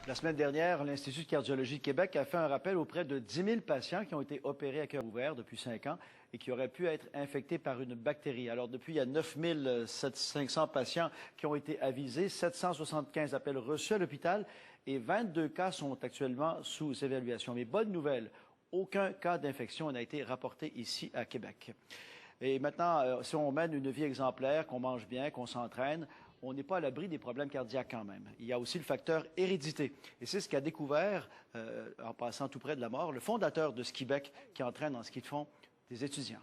La semaine dernière, l'Institut de cardiologie de Québec a fait un rappel auprès de 10 000 patients qui ont été opérés à cœur ouvert depuis 5 ans et qui auraient pu être infectés par une bactérie. Alors, depuis, il y a 9 500 patients qui ont été avisés, 775 appels reçus à l'hôpital et 22 cas sont actuellement sous évaluation. Mais bonne nouvelle, aucun cas d'infection n'a été rapporté ici à Québec. Et maintenant, si on mène une vie exemplaire, qu'on mange bien, qu'on s'entraîne, on n'est pas à l'abri des problèmes cardiaques quand même. Il y a aussi le facteur hérédité. Et c'est ce qu'a découvert, en passant tout près de la mort, le fondateur de Skibec qui entraîne en ski de fond des étudiants.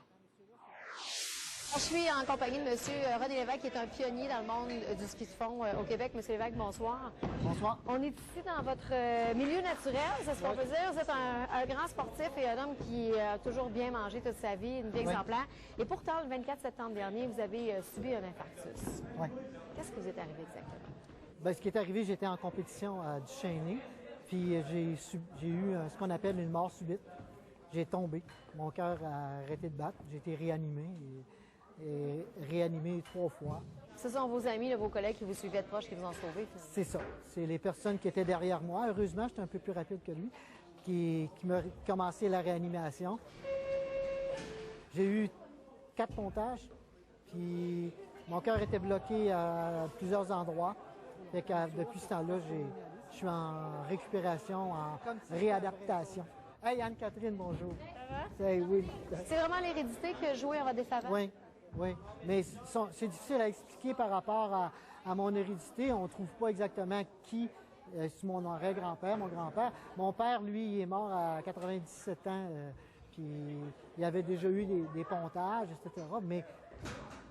Je suis en compagnie de M. René Lévesque, qui est un pionnier dans le monde du ski de fond au Québec. M. Lévesque, bonsoir. Bonsoir. On est ici dans votre milieu naturel, c'est ce qu'on peut dire. Vous êtes un grand sportif et un homme qui a toujours bien mangé toute sa vie, une vie exemplaire. Et pourtant, le 24 septembre dernier, vous avez subi un infarctus. Oui. Qu'est-ce qui vous est arrivé exactement? Bien, ce qui est arrivé, j'étais en compétition à Duchesnay, puis j'ai eu ce qu'on appelle une mort subite. J'ai tombé. Mon cœur a arrêté de battre. J'ai été réanimé et réanimé 3 fois. Ce sont vos amis, vos collègues qui vous suivaient de proche, qui vous ont sauvé? C'est ça. C'est les personnes qui étaient derrière moi. Heureusement, j'étais un peu plus rapide que lui, qui m'a commencé la réanimation. J'ai eu 4 pontages, puis mon cœur était bloqué à plusieurs endroits. Fait que depuis ce temps-là, je suis en récupération, en réadaptation. Hey Anne-Catherine, bonjour. Ça va? Oui. C'est vraiment l'hérédité qui a joué en votre défaveur? Oui, oui. Mais c'est difficile à expliquer par rapport à mon hérédité. On ne trouve pas exactement qui est mon arrière-grand-père, mon grand-père. Mon père, lui, il est mort à 97 ans, puis il avait déjà eu des pontages, etc., mais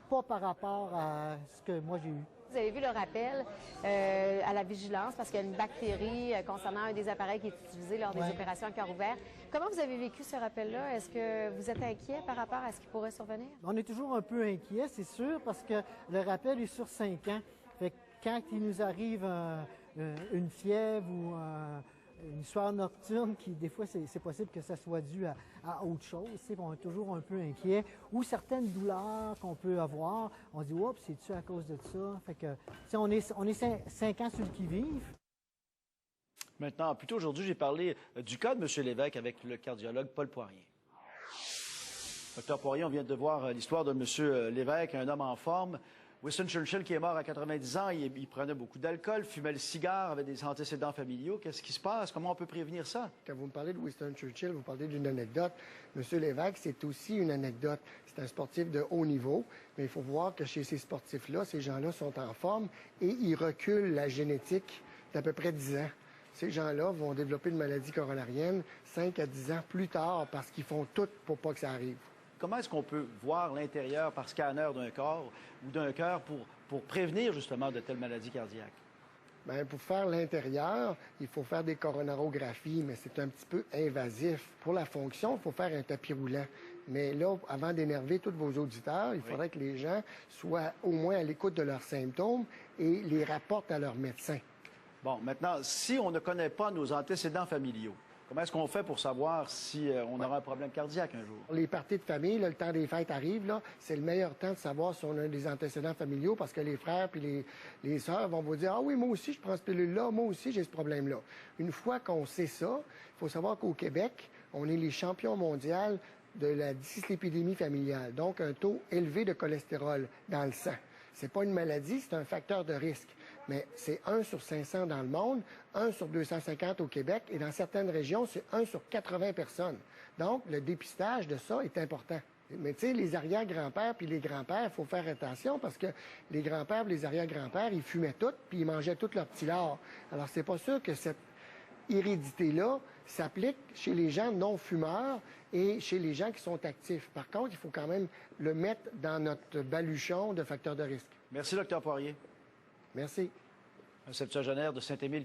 pas par rapport à ce que moi j'ai eu. Vous avez vu le rappel à la vigilance parce qu'il y a une bactérie concernant un des appareils qui est utilisé lors des opérations à cœur ouvert. Comment vous avez vécu ce rappel-là? Est-ce que vous êtes inquiet par rapport à ce qui pourrait survenir? On est toujours un peu inquiet, c'est sûr, parce que le rappel est sur 5 ans. Fait que quand il nous arrive une fièvre ou une sueur nocturne, qui des fois c'est possible que ça soit dû à autre chose, on est toujours un peu inquiet, ou certaines douleurs qu'on peut avoir, on dit oups, c'est-tu à cause de ça? Fait que on est 5 ans sur le qui-vive. Maintenant, plus tôt aujourd'hui, j'ai parlé du cas de M. Lévesque avec le cardiologue Paul Poirier. Docteur Poirier, on vient de voir l'histoire de M. Lévesque, un homme en forme. Winston Churchill, qui est mort à 90 ans, il prenait beaucoup d'alcool, fumait le cigare, avait des antécédents familiaux. Qu'est-ce qui se passe? Comment on peut prévenir ça? Quand vous me parlez de Winston Churchill, vous parlez d'une anecdote. M. Lévesque, c'est aussi une anecdote. C'est un sportif de haut niveau, mais il faut voir que chez ces sportifs-là, ces gens-là sont en forme et ils reculent la génétique d'à peu près 10 ans. Ces gens-là vont développer une maladie coronarienne 5 à 10 ans plus tard parce qu'ils font tout pour pas que ça arrive. Comment est-ce qu'on peut voir l'intérieur par scanner d'un corps ou d'un cœur pour prévenir justement de telles maladies cardiaques? Bien, pour faire l'intérieur, il faut faire des coronarographies, mais c'est un petit peu invasif. Pour la fonction, il faut faire un tapis roulant. Mais là, avant d'énerver tous vos auditeurs, il faudrait que les gens soient au moins à l'écoute de leurs symptômes et les rapportent à leur médecin. Bon, maintenant, si on ne connaît pas nos antécédents familiaux, comment est-ce qu'on fait pour savoir si on aura un problème cardiaque un jour? Les parties de famille, là, le temps des fêtes arrive, c'est le meilleur temps de savoir si on a des antécédents familiaux parce que les frères puis les sœurs vont vous dire « Ah oui, moi aussi, je prends cette pilule-là, moi aussi, j'ai ce problème-là. » Une fois qu'on sait ça, il faut savoir qu'au Québec, on est les champions mondiaux de la dyslipidémie familiale, donc un taux élevé de cholestérol dans le sang. C'est pas une maladie, c'est un facteur de risque. Mais c'est 1 sur 500 dans le monde, 1 sur 250 au Québec, et dans certaines régions, c'est 1 sur 80 personnes. Donc, le dépistage de ça est important. Mais tu sais, les arrière-grands-pères puis les grands-pères, il faut faire attention parce que les grands-pères et les arrière-grands-pères, ils fumaient tout puis ils mangeaient tout leur petit lard. Alors, c'est pas sûr que cette hérédité-là s'applique chez les gens non-fumeurs et chez les gens qui sont actifs. Par contre, il faut quand même le mettre dans notre baluchon de facteurs de risque. Merci, Dr. Poirier. Merci. Un septuagénaire de Saint-Émile.